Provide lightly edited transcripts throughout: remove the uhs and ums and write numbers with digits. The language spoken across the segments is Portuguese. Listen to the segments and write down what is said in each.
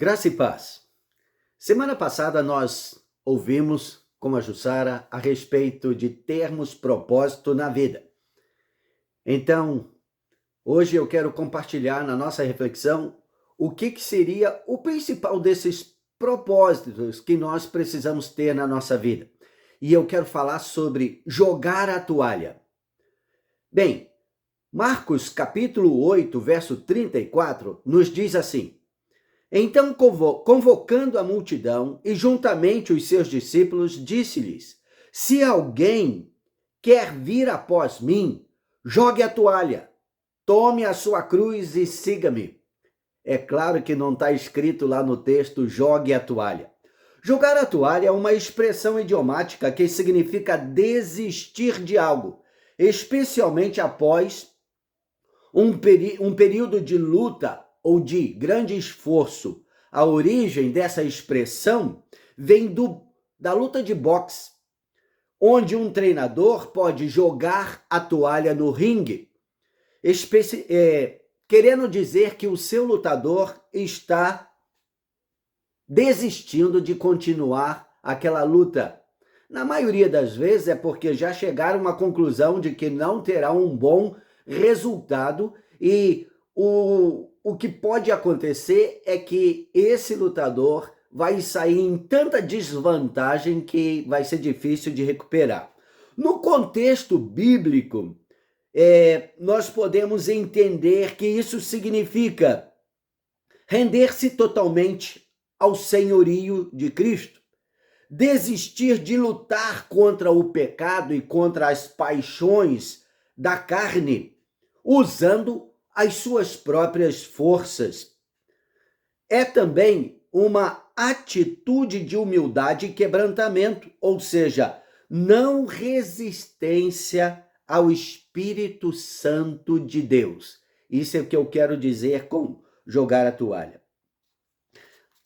Graça e paz. Semana passada nós ouvimos com a Jussara a respeito de termos propósito na vida. Então, hoje eu quero compartilhar na nossa reflexão o que seria o principal desses propósitos que nós precisamos ter na nossa vida. E eu quero falar sobre jogar a toalha. Bem, Marcos capítulo 8, verso 34, nos diz assim: Então, convocando a multidão e juntamente os seus discípulos, disse-lhes: Se alguém quer vir após mim, jogue a toalha, tome a sua cruz e siga-me. É claro que não está escrito lá no texto, jogue a toalha. Jogar a toalha é uma expressão idiomática que significa desistir de algo, especialmente após um período de luta ou de grande esforço. A origem dessa expressão vem da luta de boxe, onde um treinador pode jogar a toalha no ringue, querendo dizer que o seu lutador está desistindo de continuar aquela luta. Na maioria das vezes é porque já chegaram à conclusão de que não terá um bom resultado e o que pode acontecer é que esse lutador vai sair em tanta desvantagem que vai ser difícil de recuperar. No contexto bíblico, nós podemos entender que isso significa render-se totalmente ao senhorio de Cristo, desistir de lutar contra o pecado e contra as paixões da carne, usando as suas próprias forças. É também uma atitude de humildade e quebrantamento, ou seja, não resistência ao Espírito Santo de Deus. Isso é o que eu quero dizer com jogar a toalha.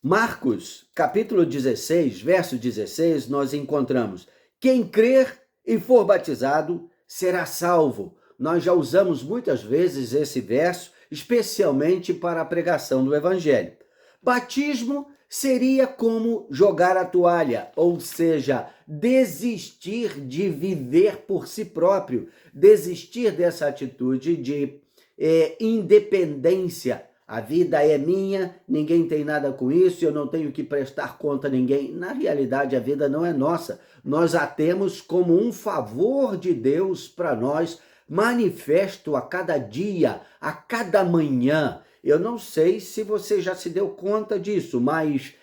Marcos, capítulo 16, verso 16, nós encontramos: quem crer e for batizado será salvo. Nós já usamos muitas vezes esse verso, especialmente para a pregação do Evangelho. Batismo seria como jogar a toalha, ou seja, desistir de viver por si próprio, desistir dessa atitude de independência. A vida é minha, ninguém tem nada com isso, eu não tenho que prestar conta a ninguém. Na realidade, a vida não é nossa. Nós a temos como um favor de Deus para nós, manifesto a cada dia, a cada manhã. Eu não sei se você já se deu conta disso, mas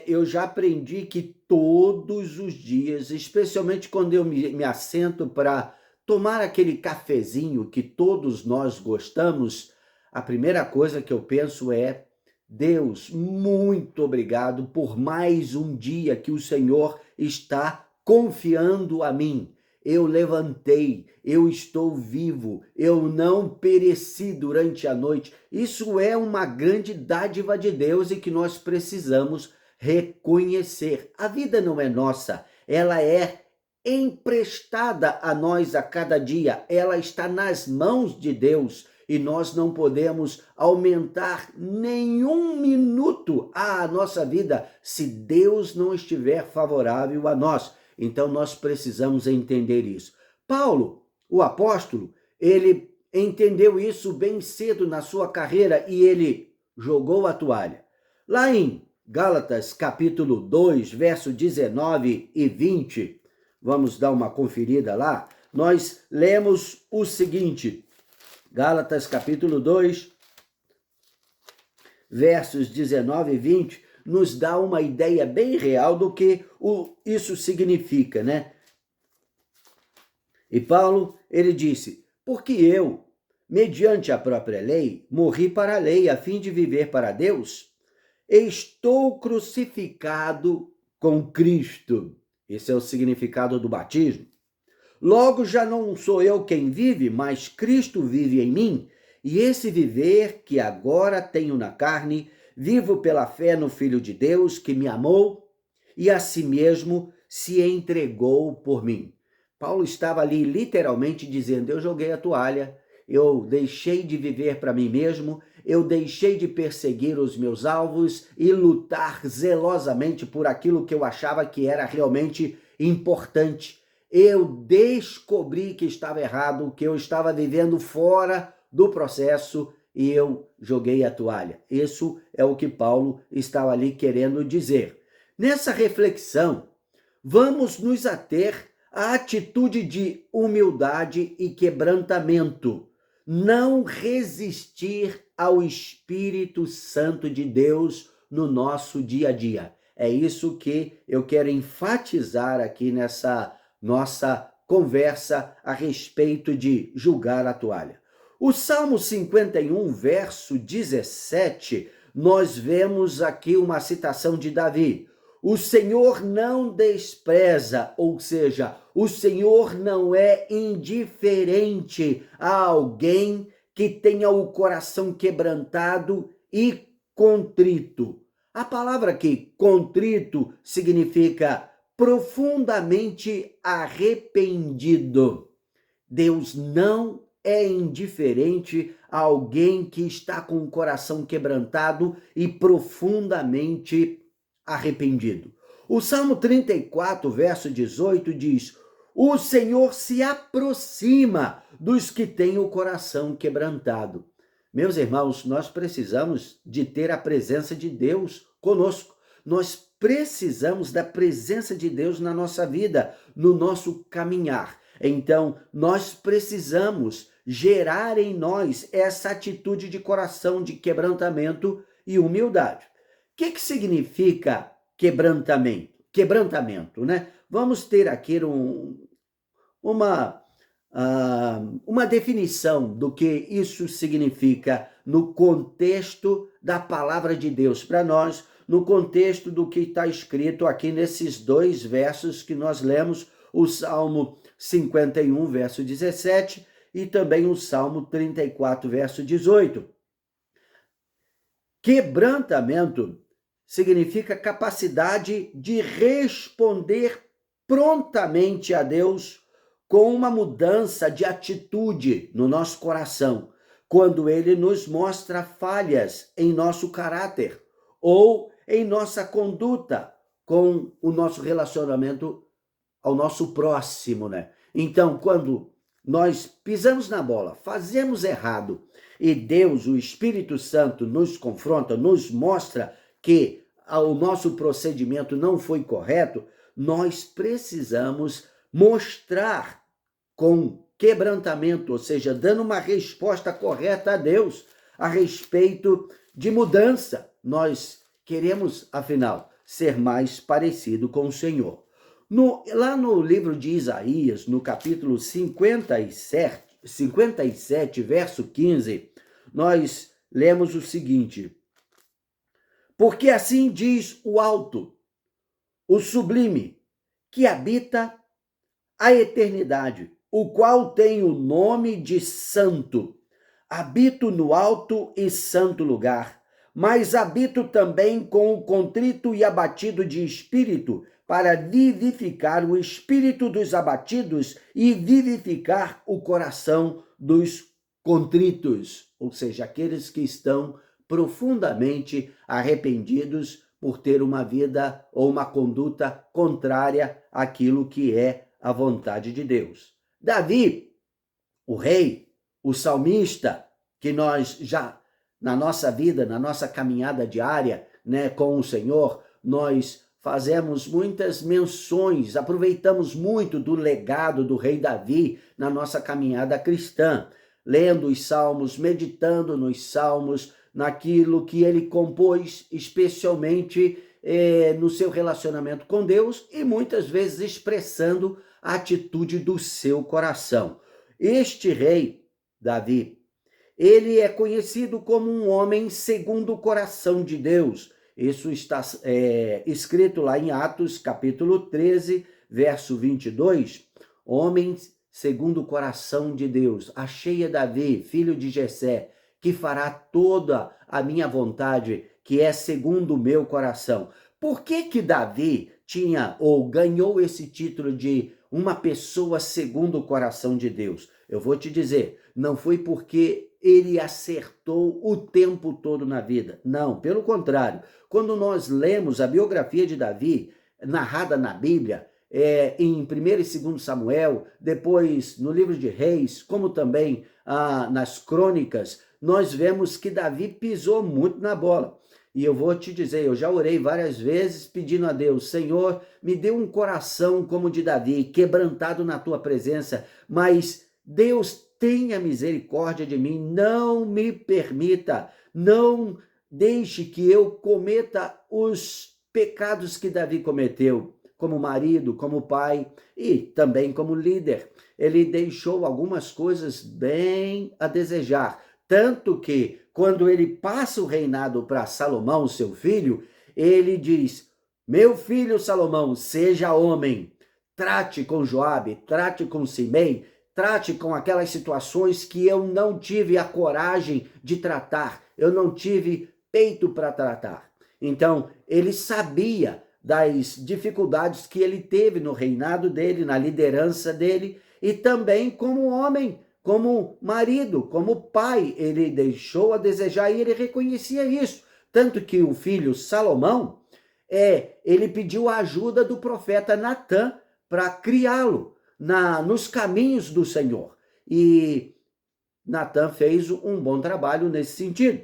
eu já aprendi que todos os dias, especialmente quando eu me assento para tomar aquele cafezinho que todos nós gostamos, a primeira coisa que eu penso é: Deus, muito obrigado por mais um dia que o Senhor está confiando a mim. Eu levantei, eu estou vivo, eu não pereci durante a noite. Isso é uma grande dádiva de Deus e que nós precisamos reconhecer. A vida não é nossa, ela é emprestada a nós a cada dia, ela está nas mãos de Deus. E nós não podemos aumentar nenhum minuto a nossa vida se Deus não estiver favorável a nós. Então nós precisamos entender isso. Paulo, o apóstolo, ele entendeu isso bem cedo na sua carreira e ele jogou a toalha. Lá em Gálatas capítulo 2, verso 19 e 20, vamos dar uma conferida lá, nós lemos o seguinte: Gálatas capítulo 2, versos 19 e 20, nos dá uma ideia bem real do que isso significa, né? E Paulo, ele disse: porque eu, mediante a própria lei, morri para a lei, a fim de viver para Deus, estou crucificado com Cristo. Esse é o significado do batismo. Logo já não sou eu quem vive, mas Cristo vive em mim, e esse viver que agora tenho na carne, vivo pela fé no Filho de Deus, que me amou e a si mesmo se entregou por mim. Paulo estava ali literalmente dizendo: eu joguei a toalha, eu deixei de viver para mim mesmo, eu deixei de perseguir os meus alvos e lutar zelosamente por aquilo que eu achava que era realmente importante. Eu descobri que estava errado, que eu estava vivendo fora do processo e eu joguei a toalha. Isso é o que Paulo estava ali querendo dizer. Nessa reflexão, vamos nos ater à atitude de humildade e quebrantamento. Não resistir ao Espírito Santo de Deus no nosso dia a dia. É isso que eu quero enfatizar aqui nessa nossa conversa a respeito de julgar a toalha. O Salmo 51, verso 17, nós vemos aqui uma citação de Davi. O Senhor não despreza, ou seja, o Senhor não é indiferente a alguém que tenha o coração quebrantado e contrito. A palavra aqui, contrito, significa profundamente arrependido. Deus não é indiferente a alguém que está com o coração quebrantado e profundamente arrependido. O Salmo 34, verso 18 diz: o Senhor se aproxima dos que têm o coração quebrantado. Meus irmãos, nós precisamos de ter a presença de Deus conosco. Nós precisamos da presença de Deus na nossa vida, no nosso caminhar. Então, nós precisamos gerar em nós essa atitude de coração de quebrantamento e humildade. O que significa quebrantamento? Quebrantamento, né? Vamos ter aqui uma definição do que isso significa no contexto da palavra de Deus para nós, no contexto do que está escrito aqui nesses dois versos que nós lemos, o Salmo 51, verso 17, e também o Salmo 34, verso 18. Quebrantamento significa capacidade de responder prontamente a Deus com uma mudança de atitude no nosso coração, quando Ele nos mostra falhas em nosso caráter ou em nossa conduta com o nosso relacionamento ao nosso próximo, né? Então, quando nós pisamos na bola, fazemos errado e Deus, o Espírito Santo, nos confronta, nos mostra que o nosso procedimento não foi correto, nós precisamos mostrar com quebrantamento, ou seja, dando uma resposta correta a Deus a respeito de mudança. Nós queremos, afinal, ser mais parecido com o Senhor. Lá no livro de Isaías, no capítulo 57, verso 15, nós lemos o seguinte: porque assim diz o alto, o sublime, que habita a eternidade, o qual tem o nome de santo. Habito no alto e santo lugar, mas habito também com o contrito e abatido de espírito, para vivificar o espírito dos abatidos e vivificar o coração dos contritos, ou seja, aqueles que estão profundamente arrependidos por ter uma vida ou uma conduta contrária àquilo que é a vontade de Deus. Davi, o rei, o salmista, que nós já, na nossa vida, na nossa caminhada diária, né, com o Senhor, nós fazemos muitas menções, aproveitamos muito do legado do rei Davi na nossa caminhada cristã, lendo os salmos, meditando nos salmos, naquilo que ele compôs, especialmente no seu relacionamento com Deus e muitas vezes expressando a atitude do seu coração. Este rei, Davi, ele é conhecido como um homem segundo o coração de Deus. Isso está escrito lá em Atos, capítulo 13, verso 22. Homem segundo o coração de Deus. Achei Davi, filho de Jessé, que fará toda a minha vontade, que é segundo o meu coração. Por que Davi tinha ou ganhou esse título de uma pessoa segundo o coração de Deus? Eu vou te dizer, não foi porque ele acertou o tempo todo na vida. Não, pelo contrário. Quando nós lemos a biografia de Davi, narrada na Bíblia, em 1º e 2º Samuel, depois no livro de Reis, como também nas crônicas, nós vemos que Davi pisou muito na bola. E eu vou te dizer, eu já orei várias vezes pedindo a Deus, Senhor, me dê um coração como o de Davi, quebrantado na tua presença, mas Deus, tenha misericórdia de mim, não me permita, não deixe que eu cometa os pecados que Davi cometeu, como marido, como pai e também como líder. Ele deixou algumas coisas bem a desejar, tanto que quando ele passa o reinado para Salomão, seu filho, ele diz, meu filho Salomão, seja homem, trate com Joabe, trate com Simei, trate com aquelas situações que eu não tive a coragem de tratar, eu não tive peito para tratar. Então, ele sabia das dificuldades que ele teve no reinado dele, na liderança dele, e também como homem, como marido, como pai, ele deixou a desejar e ele reconhecia isso. Tanto que o filho Salomão, ele pediu a ajuda do profeta Natã para criá-lo nos caminhos do Senhor. E Natã fez um bom trabalho nesse sentido.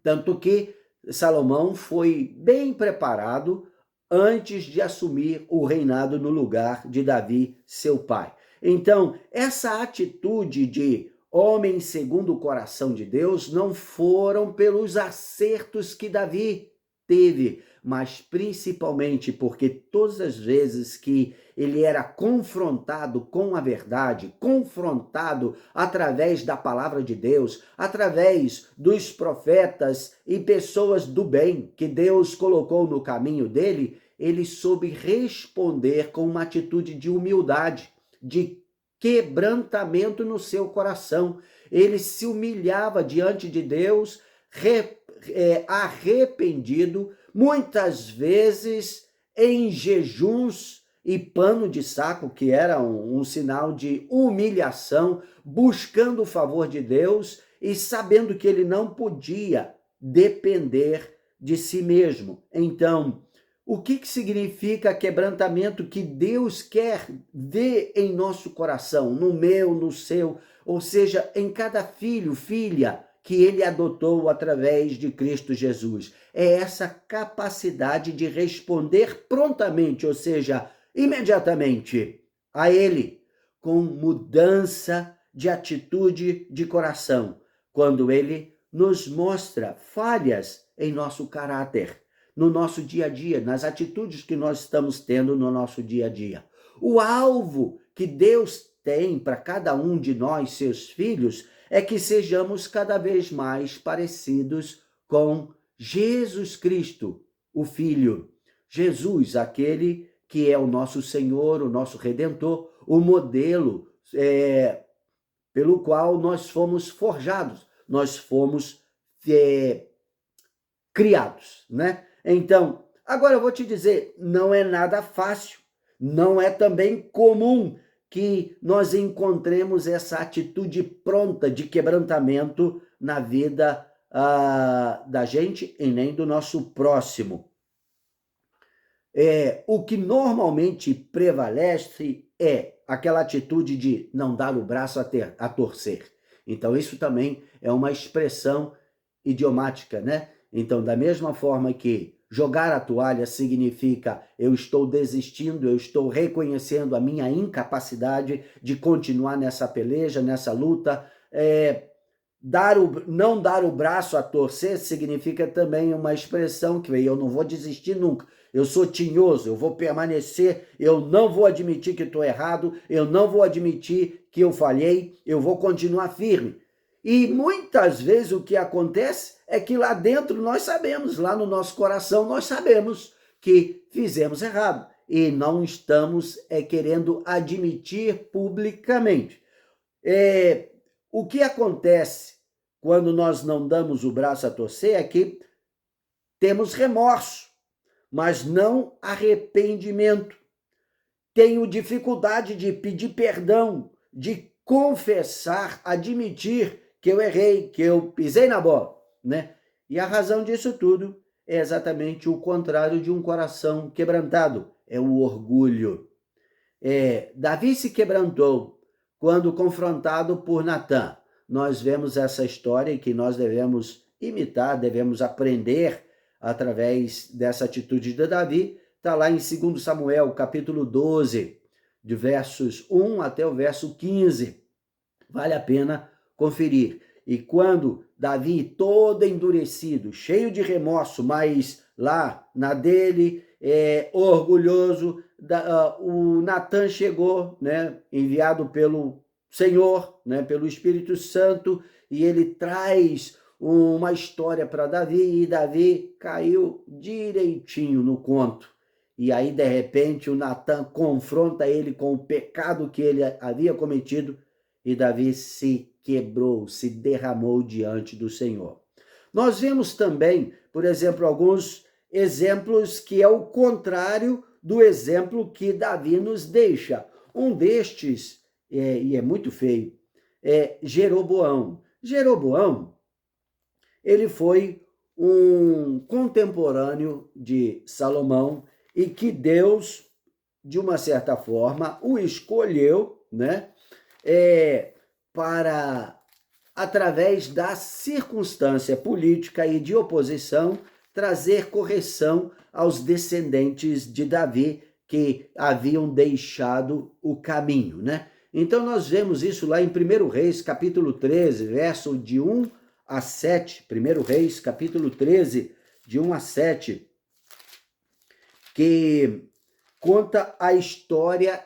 Tanto que Salomão foi bem preparado antes de assumir o reinado no lugar de Davi, seu pai. Então, essa atitude de homem segundo o coração de Deus não foram pelos acertos que Davi teve, mas principalmente porque todas as vezes que ele era confrontado com a verdade, confrontado através da palavra de Deus, através dos profetas e pessoas do bem que Deus colocou no caminho dele, ele soube responder com uma atitude de humildade, de quebrantamento no seu coração. Ele se humilhava diante de Deus, arrependido, muitas vezes em jejuns e pano de saco, que era um sinal de humilhação, buscando o favor de Deus e sabendo que ele não podia depender de si mesmo. Então, o que significa quebrantamento que Deus quer ver em nosso coração, no meu, no seu, ou seja, em cada filho, filha, que ele adotou através de Cristo Jesus? É essa capacidade de responder prontamente, ou seja, imediatamente a ele, com mudança de atitude de coração, quando ele nos mostra falhas em nosso caráter, no nosso dia a dia, nas atitudes que nós estamos tendo no nosso dia a dia. O alvo que Deus tem para cada um de nós, seus filhos, é que sejamos cada vez mais parecidos com Jesus Cristo, o Filho. Jesus, aquele que é o nosso Senhor, o nosso Redentor, o modelo pelo qual nós fomos forjados, nós fomos criados, né? Então, agora eu vou te dizer, não é nada fácil, não é também comum que nós encontremos essa atitude pronta de quebrantamento na vida da gente e nem do nosso próximo. O que normalmente prevalece é aquela atitude de não dar o braço a torcer. Então, isso também é uma expressão idiomática, né? Então, da mesma forma que jogar a toalha significa eu estou desistindo, eu estou reconhecendo a minha incapacidade de continuar nessa peleja, nessa luta. Não dar o braço a torcer significa também uma expressão que eu não vou desistir nunca. Eu sou tinhoso, eu vou permanecer, eu não vou admitir que estou errado, eu não vou admitir que eu falhei, eu vou continuar firme. E muitas vezes o que acontece é que lá dentro nós sabemos, lá no nosso coração nós sabemos que fizemos errado e não estamos querendo admitir publicamente. O que acontece quando nós não damos o braço a torcer é que temos remorso, mas não arrependimento. tenho dificuldade de pedir perdão, de confessar, admitir que eu errei, que eu pisei na bola, né? E a razão disso tudo é exatamente o contrário de um coração quebrantado, é o orgulho. Davi se quebrantou quando confrontado por Natã. Nós vemos essa história que nós devemos imitar, devemos aprender através dessa atitude de Davi. Está lá em 2 Samuel, capítulo 12, de versos 1 até o verso 15. Vale a pena conferir. E quando Davi, todo endurecido, cheio de remorso, mas lá na dele, orgulhoso, o Natã chegou, né, enviado pelo Senhor, né, pelo Espírito Santo, e ele traz uma história para Davi, e Davi caiu direitinho no conto. E aí, de repente, o Natã confronta ele com o pecado que ele havia cometido, e Davi se quebrou, se derramou diante do Senhor. Nós vemos também, por exemplo, alguns exemplos que é o contrário do exemplo que Davi nos deixa. Um destes, e é muito feio, é Jeroboão. Jeroboão, ele foi um contemporâneo de Salomão e que Deus, de uma certa forma, o escolheu, né, para, através da circunstância política e de oposição, trazer correção aos descendentes de Davi que haviam deixado o caminho, né? Então nós vemos isso lá em 1 Reis, capítulo 13, verso de 1 a 7, 1 Reis, capítulo 13, de 1 a 7, que conta a história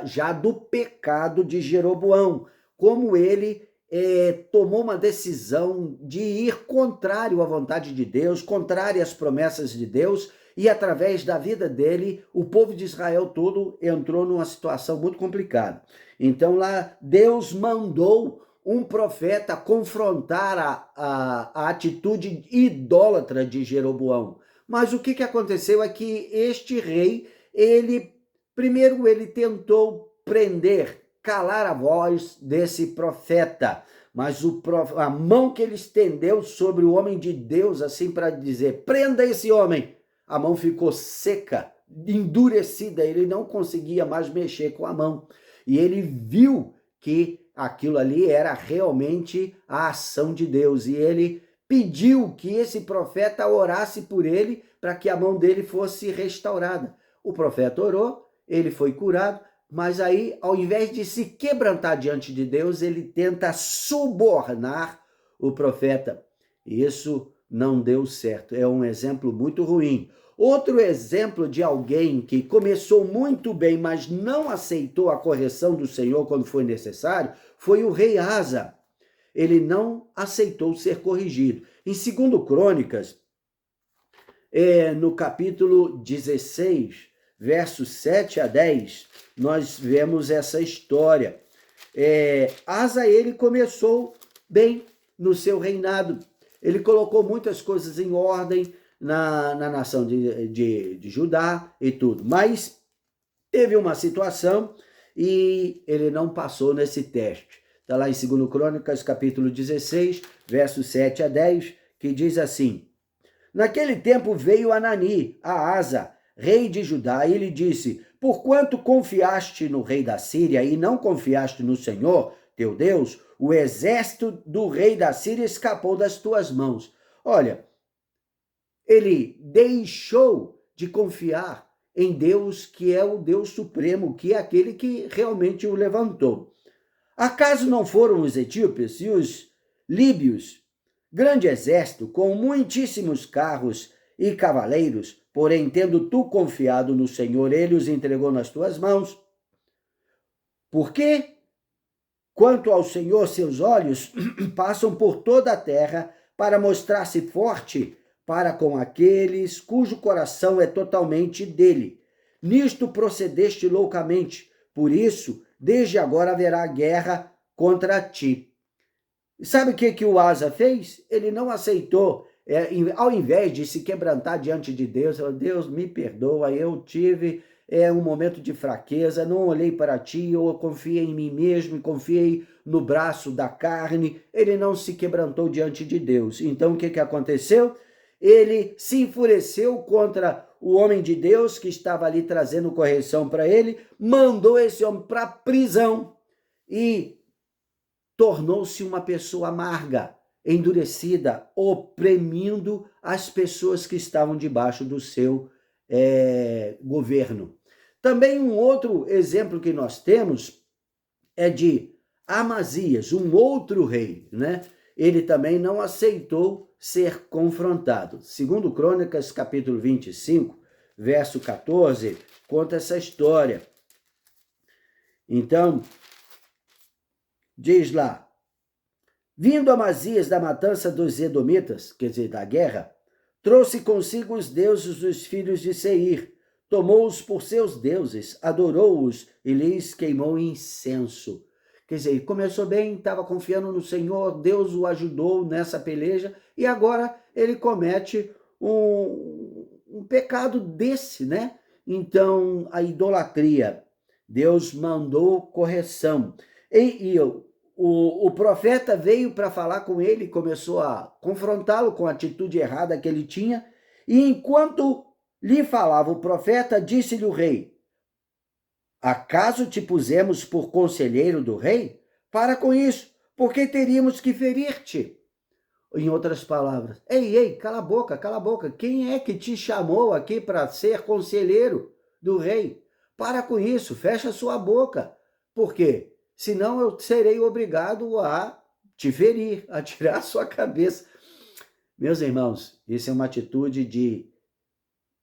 já do pecado de Jeroboão, como ele tomou uma decisão de ir contrário à vontade de Deus, contrário às promessas de Deus, e através da vida dele, o povo de Israel todo entrou numa situação muito complicada. Então lá, Deus mandou um profeta confrontar a atitude idólatra de Jeroboão. Mas o que aconteceu é que este rei, primeiro ele tentou prender, calar a voz desse profeta, mas a mão que ele estendeu sobre o homem de Deus, assim para dizer, prenda esse homem, a mão ficou seca, endurecida, ele não conseguia mais mexer com a mão. E ele viu que aquilo ali era realmente a ação de Deus, e ele pediu que esse profeta orasse por ele para que a mão dele fosse restaurada. O profeta orou, ele foi curado, mas aí, ao invés de se quebrantar diante de Deus, ele tenta subornar o profeta. Isso não deu certo, é um exemplo muito ruim. Outro exemplo de alguém que começou muito bem, mas não aceitou a correção do Senhor quando foi necessário, foi o rei Asa. Ele não aceitou ser corrigido. Em 2 Crônicas, no capítulo 16, versos 7 a 10, nós vemos essa história. Asa, ele começou bem no seu reinado. Ele colocou muitas coisas em ordem na nação de Judá e tudo. Mas teve uma situação e ele não passou nesse teste. Está lá em 2 Crônicas, capítulo 16, versos 7 a 10, que diz assim: Naquele tempo veio Anani a Asa, rei de Judá, e lhe disse: Porquanto confiaste no rei da Síria e não confiaste no Senhor, teu Deus, o exército do rei da Síria escapou das tuas mãos. Olha, ele deixou de confiar em Deus, que é o Deus supremo, que é aquele que realmente o levantou. Acaso não foram os etíopes e os líbios, grande exército, com muitíssimos carros e cavaleiros, porém, tendo tu confiado no Senhor, ele os entregou nas tuas mãos? Porque, quanto ao Senhor, seus olhos passam por toda a terra para mostrar-se forte para com aqueles cujo coração é totalmente dele. Nisto procedeste loucamente, por isso, desde agora haverá guerra contra ti. Sabe o que o Asa fez? Ele não aceitou. Ao invés de se quebrantar diante de Deus, Deus me perdoa, eu tive é um momento de fraqueza, não olhei para ti, eu confiei em mim mesmo e confiei no braço da carne, ele não se quebrantou diante de Deus. Então o que aconteceu? Ele se enfureceu contra o homem de Deus que estava ali trazendo correção para ele, mandou esse homem para a prisão e tornou-se uma pessoa amarga, endurecida, oprimindo as pessoas que estavam debaixo do seu governo. Também um outro exemplo que nós temos é de Amazias, um outro rei, né? Ele também não aceitou ser confrontado. Segundo Crônicas, capítulo 25, verso 14, conta essa história. Então, diz lá, vindo Amazias da matança dos Edomitas, quer dizer, da guerra, trouxe consigo os deuses dos filhos de Seir, tomou-os por seus deuses, adorou-os e lhes queimou incenso. Quer dizer, ele começou bem, estava confiando no Senhor, Deus o ajudou nessa peleja e agora ele comete um pecado desse, né? Então, a idolatria. Deus mandou correção. O profeta veio para falar com ele, começou a confrontá-lo com a atitude errada que ele tinha, e enquanto lhe falava o profeta, disse-lhe o rei, acaso te pusemos por conselheiro do rei? Para com isso, porque teríamos que ferir-te. Em outras palavras, ei, cala a boca, quem é que te chamou aqui para ser conselheiro do rei? Para com isso, fecha sua boca. Por quê? Senão eu serei obrigado a te ferir, a tirar a sua cabeça. Meus irmãos, isso é uma atitude de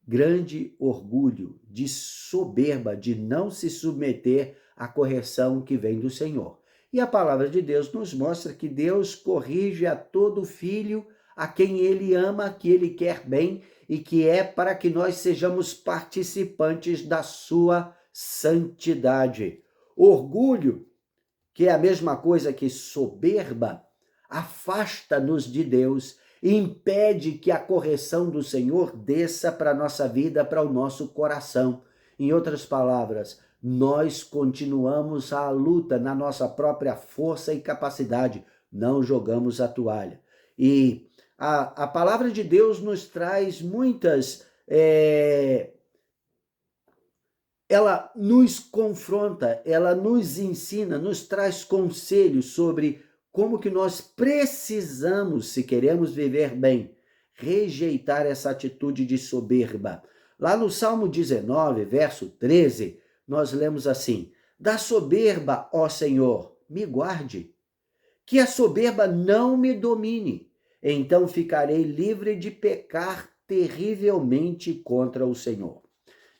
grande orgulho, de soberba, de não se submeter à correção que vem do Senhor. E a palavra de Deus nos mostra que Deus corrige a todo filho a quem ele ama, que ele quer bem e que é para que nós sejamos participantes da sua santidade. Orgulho, que é a mesma coisa que soberba, afasta-nos de Deus e impede que a correção do Senhor desça para a nossa vida, para o nosso coração. Em outras palavras, nós continuamos a luta na nossa própria força e capacidade, não jogamos a toalha. E a palavra de Deus nos traz muitas... ela nos confronta, ela nos ensina, nos traz conselhos sobre como que nós precisamos, se queremos viver bem, rejeitar essa atitude de soberba. Lá no Salmo 19, verso 13, nós lemos assim, da soberba, ó Senhor, me guarde, que a soberba não me domine, então ficarei livre de pecar terrivelmente contra o Senhor.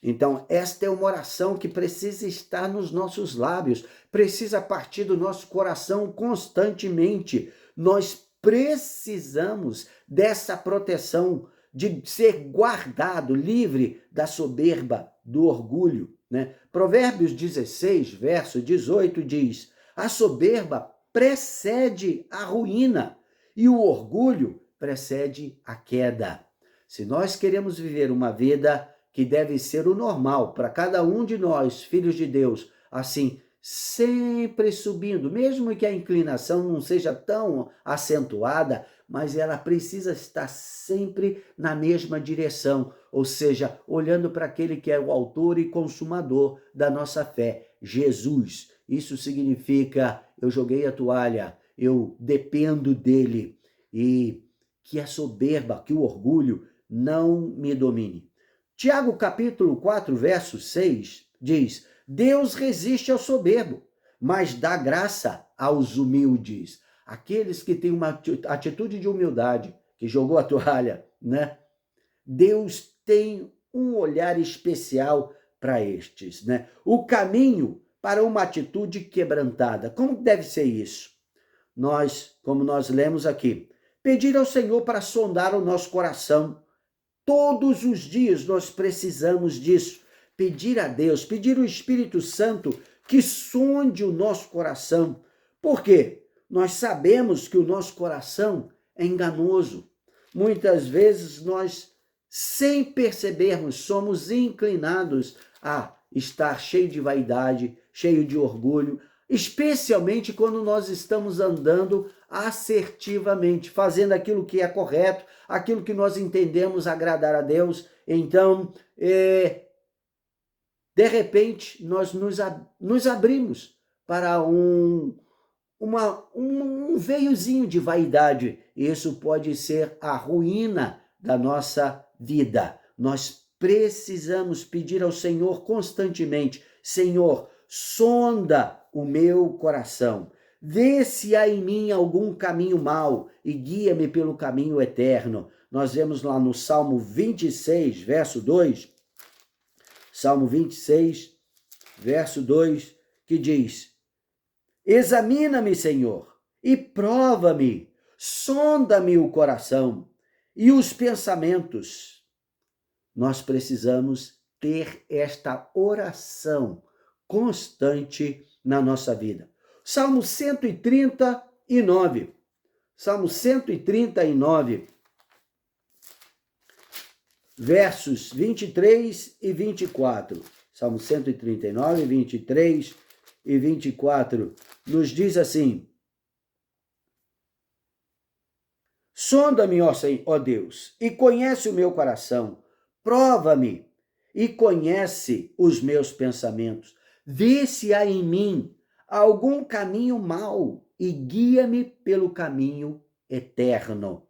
Então, esta é uma oração que precisa estar nos nossos lábios, precisa partir do nosso coração constantemente. Nós precisamos dessa proteção, de ser guardado, livre da soberba, do orgulho, né? Provérbios 16, verso 18 diz, a soberba precede a ruína e o orgulho precede a queda. Se nós queremos viver uma vida que deve ser o normal para cada um de nós, filhos de Deus, assim, sempre subindo, mesmo que a inclinação não seja tão acentuada, mas ela precisa estar sempre na mesma direção, ou seja, olhando para aquele que é o autor e consumador da nossa fé, Jesus. Isso significa, eu joguei a toalha, eu dependo dele, e que a soberba, que o orgulho não me domine. Tiago capítulo 4, verso 6, diz, Deus resiste ao soberbo, mas dá graça aos humildes. Aqueles que têm uma atitude de humildade, que jogou a toalha, né? Deus tem um olhar especial para estes, né? O caminho para uma atitude quebrantada. Como deve ser isso? Como nós lemos aqui, pedir ao Senhor para sondar o nosso coração. Todos os dias nós precisamos disso. Pedir a Deus, pedir o Espírito Santo que sonde o nosso coração. Por quê? Nós sabemos que o nosso coração é enganoso. Muitas vezes nós, sem percebermos, somos inclinados a estar cheio de vaidade, cheio de orgulho, especialmente quando nós estamos andando assertivamente, fazendo aquilo que é correto, aquilo que nós entendemos agradar a Deus. Então, de repente, nós nos abrimos para um veiozinho de vaidade. Isso pode ser a ruína da nossa vida. Nós precisamos pedir ao Senhor constantemente: Senhor, sonda o meu coração, vê se há em mim algum caminho mau e guia-me pelo caminho eterno. Nós vemos lá no Salmo 26, verso 2, Salmo 26, verso 2, que diz: examina-me, Senhor, e prova-me, sonda-me o coração e os pensamentos. Nós precisamos ter esta oração constante na nossa vida. Salmo 139, Salmo 139, versos 23 e 24. Salmo 139, 23 e 24, nos diz assim: sonda-me, ó Deus, e conhece o meu coração, prova-me e conhece os meus pensamentos, vê se há em mim algum caminho mau e guia-me pelo caminho eterno.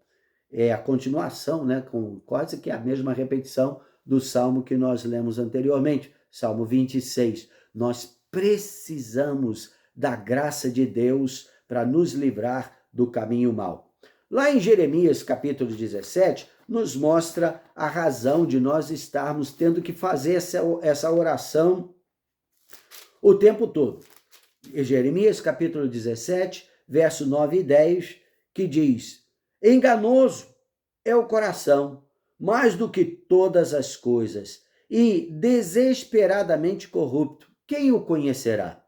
É a continuação, né, com quase que a mesma repetição do salmo que nós lemos anteriormente, Salmo 26. Nós precisamos da graça de Deus para nos livrar do caminho mau. Lá em Jeremias, capítulo 17, nos mostra a razão de nós estarmos tendo que fazer essa oração o tempo todo. Em Jeremias, capítulo 17, verso 9 e 10, que diz: enganoso é o coração, mais do que todas as coisas, e desesperadamente corrupto. Quem o conhecerá?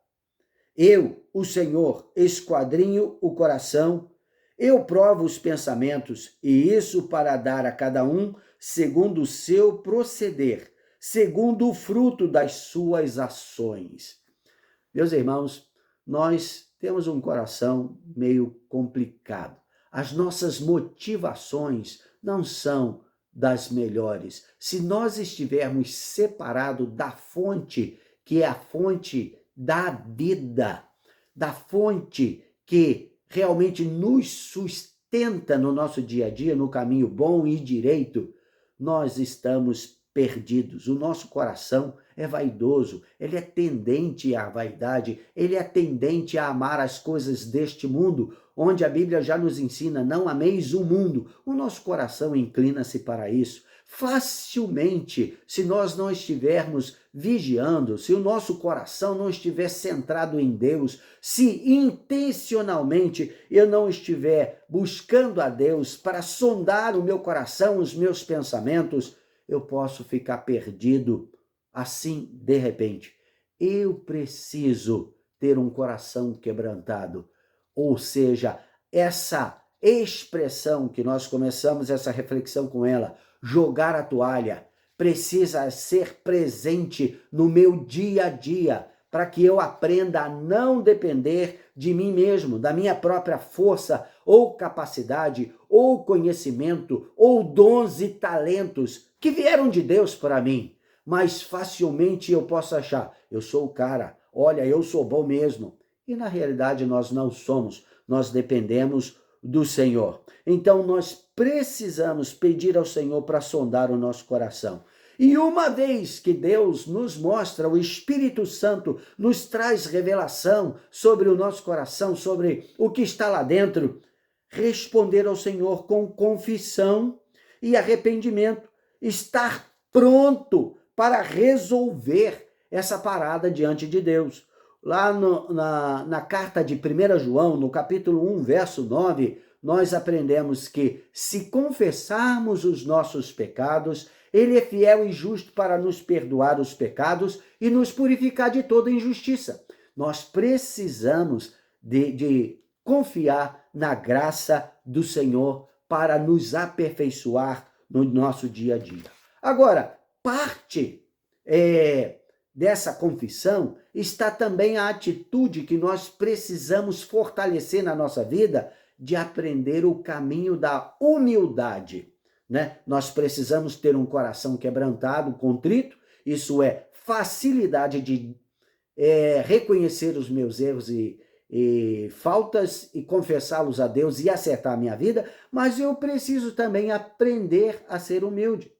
Eu, o Senhor, esquadrinho o coração, eu provo os pensamentos, e isso para dar a cada um segundo o seu proceder, segundo o fruto das suas ações. Meus irmãos, nós temos um coração meio complicado. As nossas motivações não são das melhores. Se nós estivermos separados da fonte, que é a fonte da vida, da fonte que realmente nos sustenta no nosso dia a dia, no caminho bom e direito, nós estamos perdidos. O nosso coração é vaidoso, ele é tendente à vaidade, ele é tendente a amar as coisas deste mundo, onde a Bíblia já nos ensina: não ameis o mundo. O nosso coração inclina-se para isso. Facilmente, se nós não estivermos vigiando, se o nosso coração não estiver centrado em Deus, se intencionalmente eu não estiver buscando a Deus para sondar o meu coração, os meus pensamentos, eu posso ficar perdido assim de repente. Eu preciso ter um coração quebrantado. Ou seja, essa expressão que nós começamos essa reflexão com ela, jogar a toalha, precisa ser presente no meu dia a dia, para que eu aprenda a não depender de mim mesmo, da minha própria força ou capacidade, ou conhecimento, ou dons e talentos que vieram de Deus para mim. Mas facilmente eu posso achar: eu sou o cara, olha, eu sou bom mesmo. E na realidade nós não somos, nós dependemos do Senhor. Então nós precisamos pedir ao Senhor para sondar o nosso coração. E uma vez que Deus nos mostra, o Espírito Santo nos traz revelação sobre o nosso coração, sobre o que está lá dentro, responder ao Senhor com confissão e arrependimento, estar pronto para resolver essa parada diante de Deus. Lá na carta de 1 João, no capítulo 1, verso 9, nós aprendemos que se confessarmos os nossos pecados, Ele é fiel e justo para nos perdoar os pecados e nos purificar de toda injustiça. Nós precisamos de confiar na graça do Senhor para nos aperfeiçoar no nosso dia a dia. Agora, parte dessa confissão está também a atitude que nós precisamos fortalecer na nossa vida de aprender o caminho da humildade, né? Nós precisamos ter um coração quebrantado, contrito, isso é facilidade de reconhecer os meus erros e faltas e confessá-los a Deus e acertar a minha vida, mas eu preciso também aprender a ser humilde.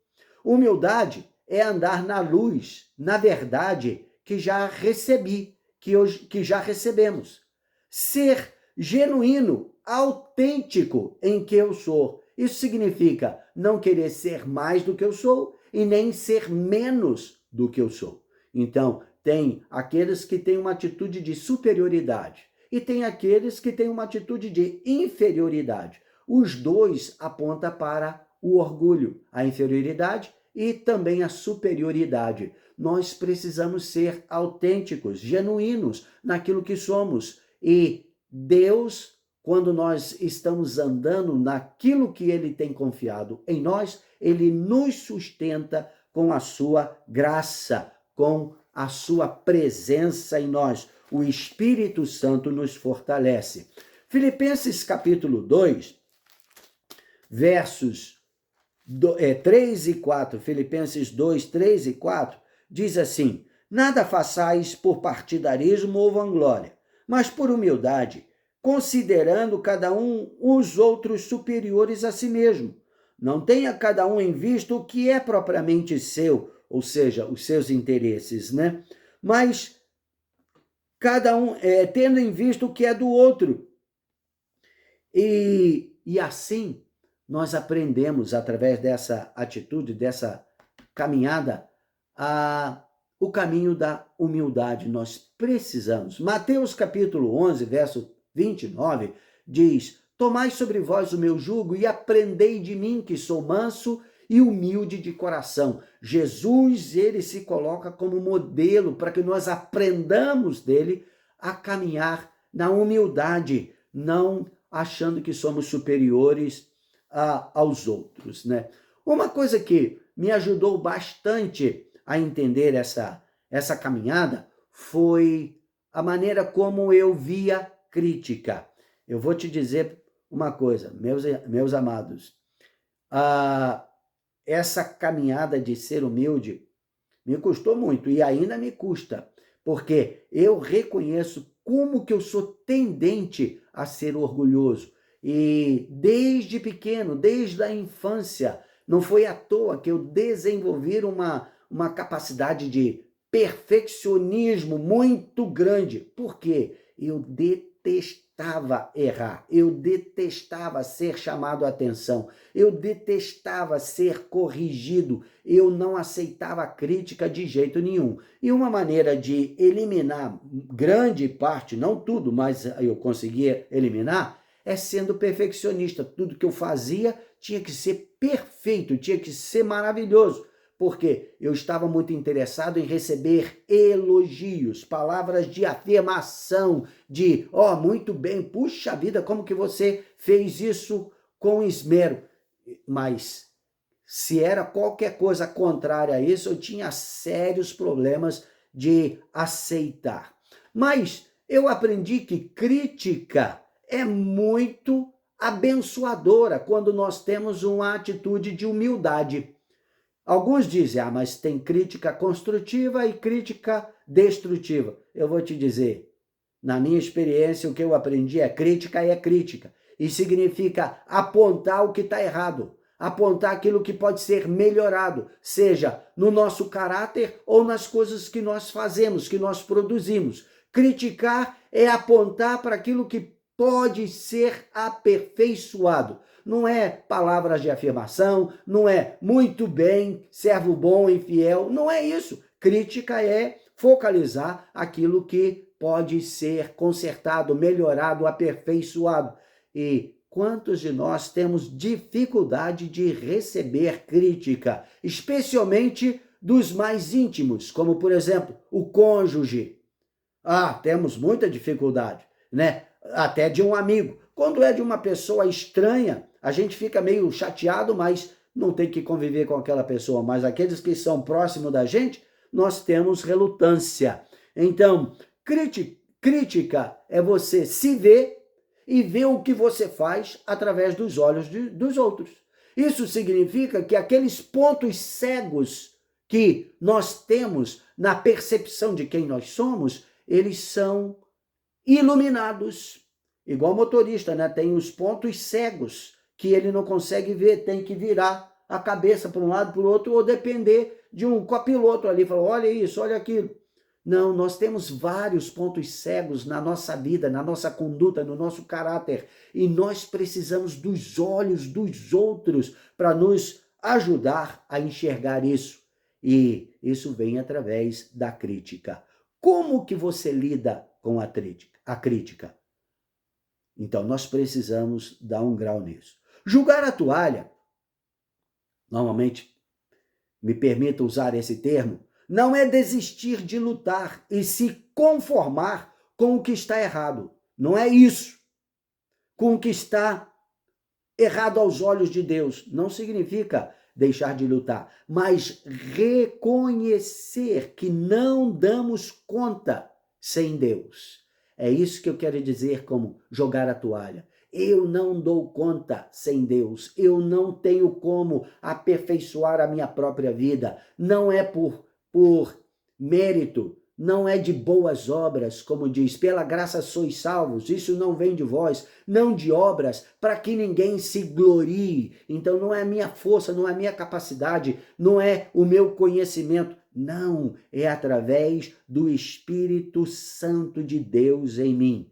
Humildade é andar na luz, na verdade que já recebi, que já recebemos. Ser genuíno, autêntico em que eu sou. Isso significa não querer ser mais do que eu sou e nem ser menos do que eu sou. Então, tem aqueles que têm uma atitude de superioridade e tem aqueles que têm uma atitude de inferioridade. Os dois apontam para o orgulho, a inferioridade e também a superioridade. Nós precisamos ser autênticos, genuínos naquilo que somos. E Deus, quando nós estamos andando naquilo que Ele tem confiado em nós, Ele nos sustenta com a sua graça, com a sua presença em nós. O Espírito Santo nos fortalece. Filipenses capítulo 2, versos 3 e 4, Filipenses 2, 3 e 4, diz assim: nada façais por partidarismo ou vanglória, mas por humildade, considerando cada um os outros superiores a si mesmo. Não tenha cada um em vista o que é propriamente seu, ou seja, os seus interesses, né? Mas cada um tendo em vista o que é do outro. E assim nós aprendemos, através dessa atitude, dessa caminhada, o caminho da humildade. Nós precisamos. Mateus capítulo 11, verso 29, diz: tomai sobre vós o meu jugo e aprendei de mim, que sou manso e humilde de coração. Jesus, ele se coloca como modelo para que nós aprendamos dele a caminhar na humildade, não achando que somos superiores aos outros, né? Uma coisa que me ajudou bastante a entender essa caminhada foi a maneira como eu via crítica. Eu vou te dizer uma coisa, meus amados, essa caminhada de ser humilde me custou muito e ainda me custa, porque eu reconheço como que eu sou tendente a ser orgulhoso. E desde pequeno, desde a infância, não foi à toa que eu desenvolvi uma capacidade de perfeccionismo muito grande. Por quê? Eu detestava errar, eu detestava ser chamado a atenção, eu detestava ser corrigido, eu não aceitava crítica de jeito nenhum. E uma maneira de eliminar grande parte, não tudo, mas eu conseguia eliminar, é sendo perfeccionista. Tudo que eu fazia tinha que ser perfeito, tinha que ser maravilhoso, porque eu estava muito interessado em receber elogios, palavras de afirmação, de, muito bem, puxa vida, como que você fez isso com esmero. Mas se era qualquer coisa contrária a isso, eu tinha sérios problemas de aceitar. Mas eu aprendi que crítica é muito abençoadora quando nós temos uma atitude de humildade. Alguns dizem, mas tem crítica construtiva e crítica destrutiva. Eu vou te dizer, na minha experiência, o que eu aprendi é crítica. E significa apontar o que está errado, apontar aquilo que pode ser melhorado, seja no nosso caráter ou nas coisas que nós fazemos, que nós produzimos. Criticar é apontar para aquilo que pode ser aperfeiçoado. Não é palavras de afirmação, não é muito bem, servo bom e fiel, não é isso. Crítica é focalizar aquilo que pode ser consertado, melhorado, aperfeiçoado. E quantos de nós temos dificuldade de receber crítica, especialmente dos mais íntimos, como, por exemplo, o cônjuge? Temos muita dificuldade, né? Até de um amigo. Quando é de uma pessoa estranha, a gente fica meio chateado, mas não tem que conviver com aquela pessoa. Mas aqueles que são próximos da gente, nós temos relutância. Então, crítica é você se ver e ver o que você faz através dos olhos dos outros. Isso significa que aqueles pontos cegos que nós temos na percepção de quem nós somos, eles são iluminados. Igual motorista, né? Tem os pontos cegos que ele não consegue ver, tem que virar a cabeça para um lado, para o outro, ou depender de um copiloto ali, falar, olha isso, olha aquilo. Não, nós temos vários pontos cegos na nossa vida, na nossa conduta, no nosso caráter, e nós precisamos dos olhos dos outros para nos ajudar a enxergar isso. E isso vem através da crítica. Como que você lida com a crítica? Então, nós precisamos dar um grau nisso. Julgar a toalha, normalmente, me permita usar esse termo, não é desistir de lutar e se conformar com o que está errado. Não é isso. Com o que está errado aos olhos de Deus. Não significa deixar de lutar, mas reconhecer que não damos conta sem Deus. É isso que eu quero dizer como jogar a toalha. Eu não dou conta sem Deus. Eu não tenho como aperfeiçoar a minha própria vida. Não é por mérito, não é de boas obras, como diz, pela graça sois salvos, isso não vem de vós, não de obras, para que ninguém se glorie. Então não é a minha força, não é a minha capacidade, não é o meu conhecimento, não, é através do Espírito Santo de Deus em mim.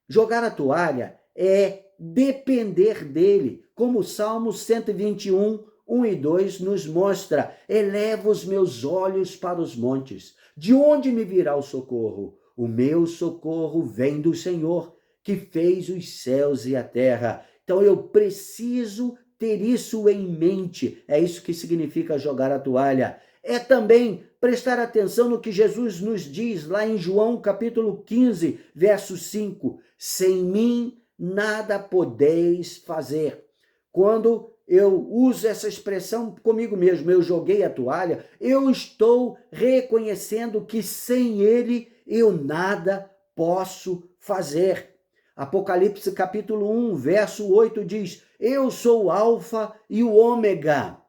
Jogar a toalha é depender dele, como o Salmo 121, 1 e 2 nos mostra, eleva os meus olhos para os montes, de onde me virá o socorro? O meu socorro vem do Senhor, que fez os céus e a terra. Então eu preciso ter isso em mente, é isso que significa jogar a toalha. É também prestar atenção no que Jesus nos diz lá em João capítulo 15, verso 5, sem mim nada podeis fazer. Quando eu uso essa expressão comigo mesmo, eu joguei a toalha, eu estou reconhecendo que sem ele eu nada posso fazer. Apocalipse capítulo 1, verso 8 diz, eu sou o alfa e o ômega,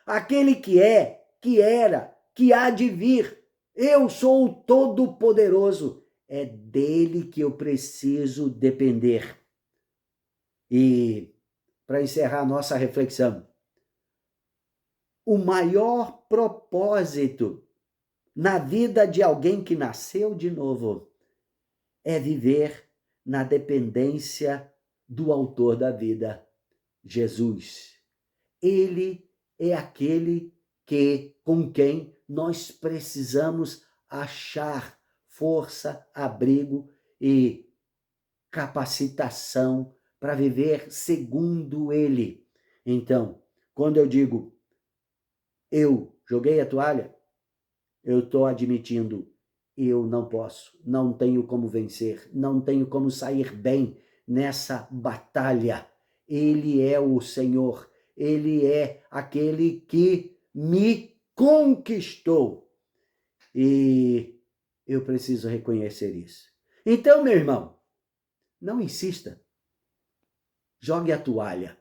aquele que é, que era, que há de vir, eu sou o todo-poderoso, é dele que eu preciso depender. E para encerrar nossa reflexão, o maior propósito na vida de alguém que nasceu de novo é viver na dependência do autor da vida, Jesus. Ele é aquele com quem nós precisamos achar força, abrigo e capacitação para viver segundo ele. Então, quando eu digo, eu joguei a toalha, eu estou admitindo, eu não posso, não tenho como vencer, não tenho como sair bem nessa batalha. Ele é o Senhor, ele é aquele que me conquistou. E eu preciso reconhecer isso. Então, meu irmão, não insista. Jogue a toalha.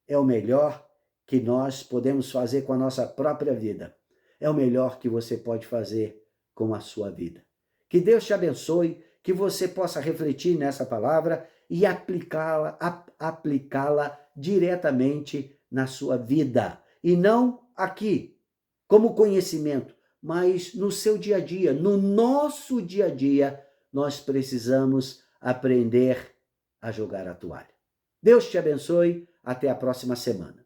É o melhor que nós podemos fazer com a nossa própria vida. É o melhor que você pode fazer com a sua vida. Que Deus te abençoe, que você possa refletir nessa palavra e aplicá-la diretamente na sua vida. E não aqui, como conhecimento, mas no seu dia a dia, no nosso dia a dia, nós precisamos aprender a jogar a toalha. Deus te abençoe, até a próxima semana.